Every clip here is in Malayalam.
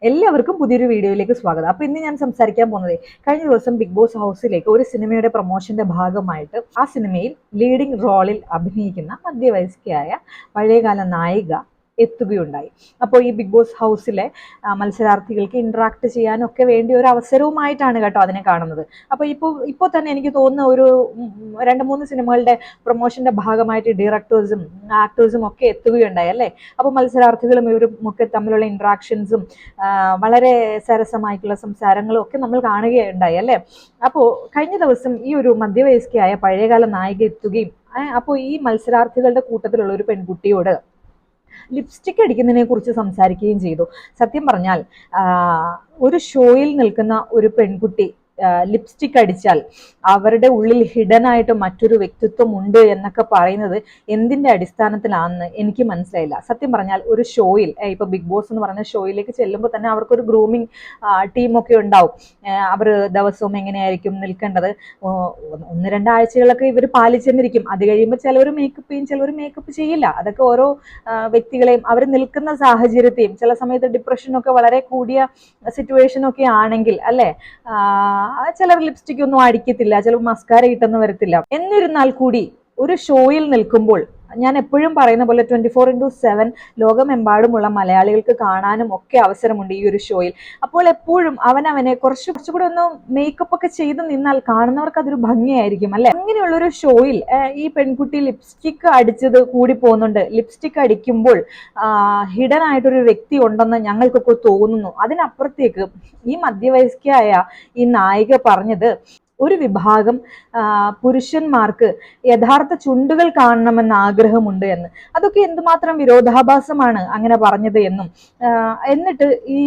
എല്ലാവർക്കും പുതിയൊരു വീഡിയോയിലേക്ക് സ്വാഗതം. അപ്പോൾ ഇന്ന് ഞാൻ സംസാരിക്കാൻ പോകുന്നത് കഴിഞ്ഞ ദിവസം ബിഗ് ബോസ് ഹൗസിലേക്ക് ഒരു സിനിമയുടെ പ്രൊമോഷന്റെ ഭാഗമായിട്ട് ആ സിനിമയിൽ ലീഡിംഗ് റോളിൽ അഭിനയിക്കുന്ന മധ്യവയസ്കയായ പഴയകാല നായിക എത്തുകയുണ്ടായി. അപ്പോൾ ഈ ബിഗ് ബോസ് ഹൗസിലെ മത്സരാർത്ഥികൾക്ക് ഇന്ററാക്ട് ചെയ്യാനൊക്കെ വേണ്ടി ഒരു അവസരവുമായിട്ടാണ് കേട്ടോ അതിനെ കാണുന്നത്. അപ്പോൾ ഇപ്പോൾ തന്നെ എനിക്ക് തോന്നുന്ന ഒരു 2-3 സിനിമകളുടെ പ്രൊമോഷന്റെ ഭാഗമായിട്ട് ഡയറക്ടേഴ്സും ആക്ടേഴ്സും ഒക്കെ എത്തുകയുണ്ടായി അല്ലേ. അപ്പോൾ മത്സരാർത്ഥികളും ഇവരും ഒക്കെ തമ്മിലുള്ള ഇന്ററാക്ഷൻസും വളരെ സരസമായിട്ടുള്ള സംസാരങ്ങളും ഒക്കെ നമ്മൾ കാണുകയുണ്ടായി അല്ലേ. അപ്പോൾ കഴിഞ്ഞ ദിവസം ഈ ഒരു മധ്യവയസ്കയായ പഴയകാല നായിക എത്തുകയും അപ്പോൾ ഈ മത്സരാർത്ഥികളുടെ കൂട്ടത്തിലുള്ള ഒരു പെൺകുട്ടിയോട് ലിപ്സ്റ്റിക് അടിക്കുന്നതിനെ കുറിച്ച് സംസാരിക്കുകയും ചെയ്തു. സത്യം പറഞ്ഞാൽ ഒരു ഷോയിൽ നിൽക്കുന്ന ഒരു പെൺകുട്ടി ലിപ്സ്റ്റിക് അടിച്ചാൽ അവരുടെ ഉള്ളിൽ ഹിഡൻ ആയിട്ട് മറ്റൊരു വ്യക്തിത്വം ഉണ്ട് എന്നൊക്കെ പറയുന്നത് എന്തിന്റെ അടിസ്ഥാനത്തിലാണെന്ന് എനിക്ക് മനസ്സിലായില്ല. സത്യം പറഞ്ഞാൽ ഒരു ഷോയിൽ ഇപ്പൊ ബിഗ് ബോസ് എന്ന് പറയുന്ന ഷോയിലേക്ക് ചെല്ലുമ്പോൾ തന്നെ അവർക്കൊരു ഗ്രൂമിങ് ടീമൊക്കെ ഉണ്ടാവും. അവർ ദിവസവും എങ്ങനെയായിരിക്കും നിൽക്കേണ്ടത്, 1-2 ആഴ്ചകളൊക്കെ ഇവർ പാലിച്ചെന്നിരിക്കും. അത് കഴിയുമ്പോൾ ചിലവർ മേക്കപ്പ് ചെയ്യും, ചിലവർ മേക്കപ്പ് ചെയ്യില്ല. അതൊക്കെ ഓരോ വ്യക്തികളെയും അവർ നിൽക്കുന്ന സാഹചര്യത്തെയും, ചില സമയത്ത് ഡിപ്രഷനൊക്കെ വളരെ കൂടിയ സിറ്റുവേഷനൊക്കെ ആണെങ്കിൽ അല്ലെ, ചിലർ ലിപ്സ്റ്റിക് ഒന്നും അടിക്കത്തില്ല, ചിലർ മസ്കാര ഇട്ടെന്ന് വരത്തില്ല. എന്നിരുന്നാൽ കൂടി ഒരു ഷോയിൽ നിൽക്കുമ്പോൾ ഞാൻ എപ്പോഴും പറയുന്ന പോലെ 24/7 ലോകമെമ്പാടുമുള്ള മലയാളികൾക്ക് കാണാനും ഒക്കെ അവസരമുണ്ട് ഈ ഒരു ഷോയിൽ. അപ്പോൾ എപ്പോഴും അവനവനെ കുറച്ചുകൂടെ ഒന്ന് മേക്കപ്പ് ഒക്കെ ചെയ്ത് നിന്നാൽ കാണുന്നവർക്ക് അതൊരു ഭംഗിയായിരിക്കും അല്ലെ. അങ്ങനെയുള്ളൊരു ഷോയിൽ ഈ പെൺകുട്ടി ലിപ്സ്റ്റിക് അടിച്ചത് കൂടി പോകുന്നുണ്ട്. ലിപ്സ്റ്റിക് അടിക്കുമ്പോൾ ഹിഡൻ ആയിട്ടൊരു വ്യക്തി ഉണ്ടെന്ന് ഞങ്ങൾക്കൊക്കെ തോന്നുന്നു. അതിനപ്പുറത്തേക്ക് ഈ മധ്യവയസ്കയായ ഈ നായിക പറഞ്ഞത് ഒരു വിഭാഗം പുരുഷന്മാർക്ക് യഥാർത്ഥ ചുണ്ടുകൾ കാണണമെന്ന് ആഗ്രഹമുണ്ട് എന്ന്. അതൊക്കെ എന്തുമാത്രം വിരോധാഭാസമാണ് അങ്ങനെ പറഞ്ഞത് എന്നും. എന്നിട്ട് ഈ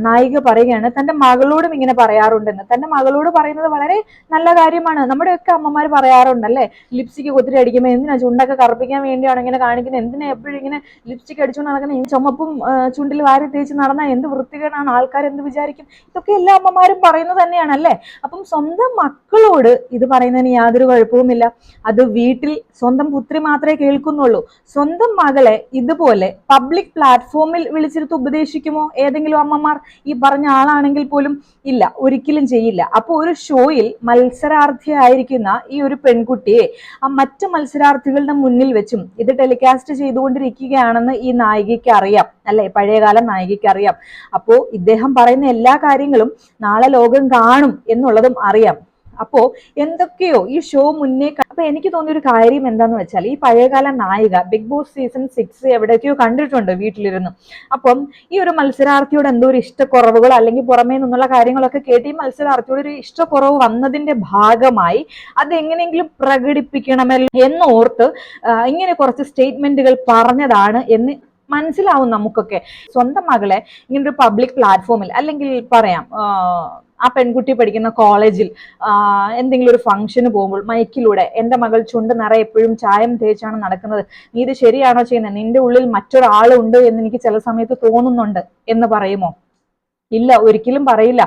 നായിക പറയുകയാണ് തന്റെ മകളോടും ഇങ്ങനെ പറയാറുണ്ടെന്ന്. തന്റെ മകളോട് പറയുന്നത് വളരെ നല്ല കാര്യമാണ്. നമ്മുടെയൊക്കെ അമ്മമാർ പറയാറുണ്ടല്ലേ, ലിപ്സ്റ്റിക് ഒത്തിരി അടിക്കുമ്പോൾ എന്തിനാ ചുണ്ടൊക്കെ കറുപ്പിക്കാൻ വേണ്ടിയാണ് ഇങ്ങനെ കാണിക്കുന്നത്, എന്തിനാ എപ്പോഴും ഇങ്ങനെ ലിപ്സ്റ്റിക് അടിച്ചുകൊണ്ട് നടക്കുന്നത്, ഈ ചുമപ്പും ചുണ്ടിൽ വാരി തേച്ച് നടന്നാൽ എന്ത് വൃത്തികേടാണ്, ആൾക്കാർ എന്ത് വിചാരിക്കും, ഇതൊക്കെ എല്ലാ അമ്മമാരും പറയുന്നത് തന്നെയാണല്ലേ. അപ്പം സ്വന്തം മക്കളോട് ഇത് പറയുന്നതിന് യാതൊരു കുഴപ്പവുമില്ല. അത് വീട്ടിൽ സ്വന്തം പുത്രി മാത്രമേ കേൾക്കുന്നുള്ളൂ. സ്വന്തം മകളെ ഇതുപോലെ പബ്ലിക് പ്ലാറ്റ്ഫോമിൽ വിളിച്ചിരുത്ത് ഉപദേശിക്കുമോ ഏതെങ്കിലും അമ്മമാർ? ഈ പറഞ്ഞ ആളാണെങ്കിൽ പോലും ഇല്ല, ഒരിക്കലും ചെയ്യില്ല. അപ്പോൾ ഒരു ഷോയിൽ മത്സരാർത്ഥിയായിരിക്കുന്ന ഈ ഒരു പെൺകുട്ടിയെ ആ മറ്റു മത്സരാർത്ഥികളുടെ മുന്നിൽ വെച്ചും ഇത് ടെലികാസ്റ്റ് ചെയ്തുകൊണ്ടിരിക്കുകയാണെന്ന് ഈ നായികയ്ക്ക് അറിയാം അല്ലെ, പഴയകാല നായികയ്ക്ക് അറിയാം. അപ്പോ ഇദ്ദേഹം പറയുന്ന എല്ലാ കാര്യങ്ങളും നാളെ ലോകം കാണും എന്നുള്ളതും അറിയാം. അപ്പോ എന്തൊക്കെയോ ഈ ഷോ മുന്നേ. അപ്പൊ എനിക്ക് തോന്നിയൊരു കാര്യം എന്താന്ന് വെച്ചാൽ, ഈ പഴയകാല നായിക ബിഗ് ബോസ് സീസൺ 6 എവിടേക്കോ കണ്ടിട്ടുണ്ട് വീട്ടിലിരുന്ന്. അപ്പം ഈ ഒരു മത്സരാർത്ഥിയോട് എന്തോ ഒരു ഇഷ്ടക്കുറവുകൾ അല്ലെങ്കിൽ പുറമേ നിന്നുള്ള കാര്യങ്ങളൊക്കെ കേട്ട് ഈ മത്സരാർത്ഥിയോട് ഒരു ഇഷ്ടക്കുറവ് വന്നതിന്റെ ഭാഗമായി അത് എങ്ങനെയെങ്കിലും പ്രകടിപ്പിക്കണമല്ലോ എന്നോർത്ത് ഇങ്ങനെ കുറച്ച് സ്റ്റേറ്റ്മെന്റുകൾ പറഞ്ഞതാണ് എന്ന് മനസ്സിലാവും നമുക്കൊക്കെ. സ്വന്തം മകളെ ഇങ്ങനൊരു പബ്ലിക് പ്ലാറ്റ്ഫോമിൽ അല്ലെങ്കിൽ പറയാം ആ പെൺകുട്ടി പഠിക്കുന്ന കോളേജിൽ എന്തെങ്കിലും ഒരു ഫംഗ്ഷന് പോകുമ്പോൾ മൈക്കിലൂടെ എന്റെ മകൾ ചുണ്ട് നിറയെ എപ്പോഴും ചായം തേച്ചാണ് നടക്കുന്നത്, നീ ഇത് ശരിയാണോ ചെയ്യുന്നത്, നിന്റെ ഉള്ളിൽ മറ്റൊരാളുണ്ട് എന്ന് എനിക്ക് ചില സമയത്ത് തോന്നുന്നുണ്ട് എന്ന് പറയുമോ? ഇല്ല, ഒരിക്കലും പറയില്ല.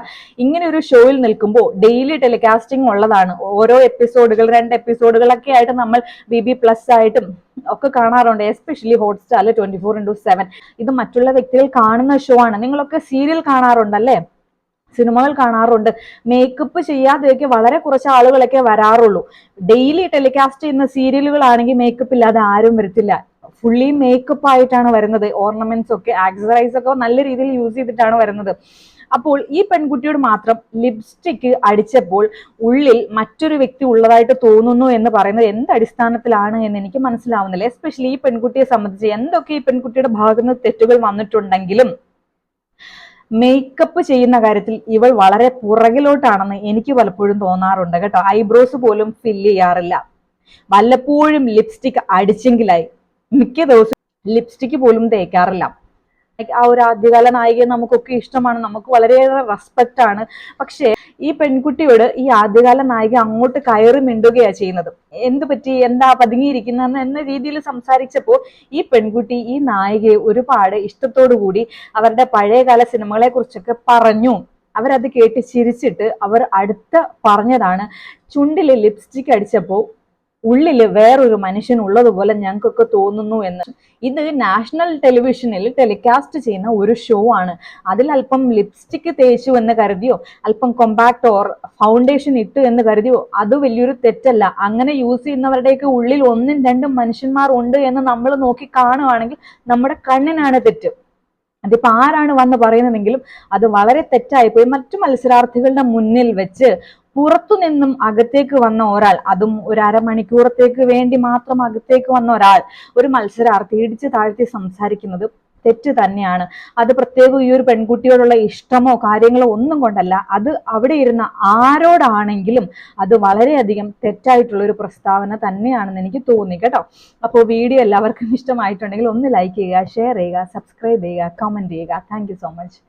ഇങ്ങനെ ഒരു ഷോയിൽ നിൽക്കുമ്പോൾ ഡെയിലി ടെലികാസ്റ്റിംഗ് ഉള്ളതാണ്. ഓരോ എപ്പിസോഡുകൾ 2 എപ്പിസോഡുകളൊക്കെ ആയിട്ട് നമ്മൾ BB+ ആയിട്ടും ഒക്കെ കാണാറുണ്ട്. എസ്പെഷ്യലി ഹോട്ട്സ്റ്റാറിൽ 24/7. ഇത് മറ്റുള്ള വ്യക്തികൾ കാണുന്ന ഷോ ആണ്. നിങ്ങളൊക്കെ സീരിയൽ കാണാറുണ്ടല്ലേ, സിനിമകൾ കാണാറുണ്ട്. മേക്കപ്പ് ചെയ്യാതെയൊക്കെ വളരെ കുറച്ച് ആളുകളൊക്കെ വരാറുള്ളൂ. ഡെയിലി ടെലികാസ്റ്റ് ചെയ്യുന്ന സീരിയലുകളാണെങ്കിൽ മേക്കപ്പ് ഇല്ലാതെ ആരും വരത്തില്ല. ഫുള്ളി മേക്കപ്പ് ആയിട്ടാണ് വരുന്നത്. ഓർണമെന്റ്സ് ഒക്കെ, ആക്സസറൈസ് ഒക്കെ നല്ല രീതിയിൽ യൂസ് ചെയ്തിട്ടാണ് വരുന്നത്. അപ്പോൾ ഈ പെൺകുട്ടിയോട് മാത്രം ലിപ്സ്റ്റിക് അടിച്ചപ്പോൾ ഉള്ളിൽ മറ്റൊരു വ്യക്തി ഉള്ളതായിട്ട് തോന്നുന്നു എന്ന് പറയുന്നത് എന്ത് അടിസ്ഥാനത്തിലാണ് എന്ന് എനിക്ക് മനസ്സിലാവുന്നില്ല. എസ്പെഷ്യലി ഈ പെൺകുട്ടിയെ സംബന്ധിച്ച് എന്തൊക്കെ ഈ പെൺകുട്ടിയുടെ ഭാഗത്ത് നിന്ന് തെറ്റുകൾ വന്നിട്ടുണ്ടെങ്കിലും മേക്കപ്പ് ചെയ്യുന്ന കാര്യത്തിൽ ഇവൾ വളരെ പുറകിലോട്ടാണെന്ന് എനിക്ക് പലപ്പോഴും തോന്നാറുണ്ട് കേട്ടോ. ഐബ്രോസ് പോലും ഫില്ല് ചെയ്യാറില്ല. വല്ലപ്പോഴും ലിപ്സ്റ്റിക് അടിച്ചെങ്കിലായി. മിക്ക ദിവസവും ലിപ്സ്റ്റിക് പോലും തേക്കാറില്ല. ആ ഒരു ആദ്യകാല നായികയെ നമുക്കൊക്കെ ഇഷ്ടമാണ്, നമുക്ക് വളരെയേറെ റെസ്പെക്റ്റ് ആണ്. പക്ഷേ ഈ പെൺകുട്ടിയോട് ഈ ആദ്യകാല നായിക അങ്ങോട്ട് കയറി മിണ്ടുകയാണ് ചെയ്യുന്നത്. എന്ത് പറ്റി, എന്താ പതുങ്ങിയിരിക്കുന്ന എന്ന രീതിയിൽ സംസാരിച്ചപ്പോൾ ഈ പെൺകുട്ടി ഈ നായികയെ ഒരുപാട് ഇഷ്ടത്തോടു കൂടി അവരുടെ പഴയകാല സിനിമകളെ കുറിച്ചൊക്കെ പറഞ്ഞു. അവരത് കേട്ട് ചിരിച്ചിട്ട് അവർ അടുത്ത പറഞ്ഞതാണ്, ചുണ്ടില് ലിപ്സ്റ്റിക് അടിച്ചപ്പോൾ ഉള്ളിൽ വേറൊരു മനുഷ്യൻ ഉള്ളതുപോലെ ഞങ്ങൾക്കൊക്കെ തോന്നുന്നു എന്ന്. ഇത് നാഷണൽ ടെലിവിഷനിൽ ടെലികാസ്റ്റ് ചെയ്യുന്ന ഒരു ഷോ ആണ്. അതിൽ അല്പം ലിപ്സ്റ്റിക് തേച്ചു എന്ന് കരുതിയോ, അല്പം കോമ്പാക്ട് ഓർ ഫൗണ്ടേഷൻ ഇട്ടു എന്ന് കരുതിയോ അത് വലിയൊരു തെറ്റല്ല. അങ്ങനെ യൂസ് ചെയ്യുന്നവരുടെയൊക്കെ ഉള്ളിൽ ഒന്നും രണ്ടും മനുഷ്യന്മാർ ഉണ്ട് എന്ന് നമ്മൾ നോക്കി കാണുവാണെങ്കിൽ നമ്മുടെ കണ്ണിനാണ് തെറ്റ്. അതിപ്പോ ആരാണ് വന്ന് പറയുന്നതെങ്കിലും അത് വളരെ തെറ്റായിപ്പോയി. മറ്റു മത്സരാർത്ഥികളുടെ മുന്നിൽ വെച്ച് പുറത്തു നിന്നും അകത്തേക്ക് വന്ന ഒരാൾ, അതും ഒരു അരമണിക്കൂറത്തേക്ക് വേണ്ടി മാത്രം അകത്തേക്ക് വന്ന ഒരാൾ, ഒരു മത്സരാർത്ഥി ഇടിച്ചു താഴ്ത്തി സംസാരിക്കുന്നത് തെറ്റ് തന്നെയാണ്. അത് പ്രത്യേകം ഈ ഒരു പെൺകുട്ടിയോടുള്ള ഇഷ്ടമോ കാര്യങ്ങളോ ഒന്നും കൊണ്ടല്ല. അത് അവിടെ ഇരുന്ന ആരോടാണെങ്കിലും അത് വളരെയധികം തെറ്റായിട്ടുള്ള ഒരു പ്രസ്താവന തന്നെയാണെന്ന് എനിക്ക് തോന്നി കേട്ടോ. അപ്പോൾ വീഡിയോ എല്ലാവർക്കും ഇഷ്ടമായിട്ടുണ്ടെങ്കിൽ ഒന്ന് ലൈക്ക് ചെയ്യുക, ഷെയർ ചെയ്യുക, സബ്സ്ക്രൈബ് ചെയ്യുക, കമന്റ് ചെയ്യുക. Thank you so much.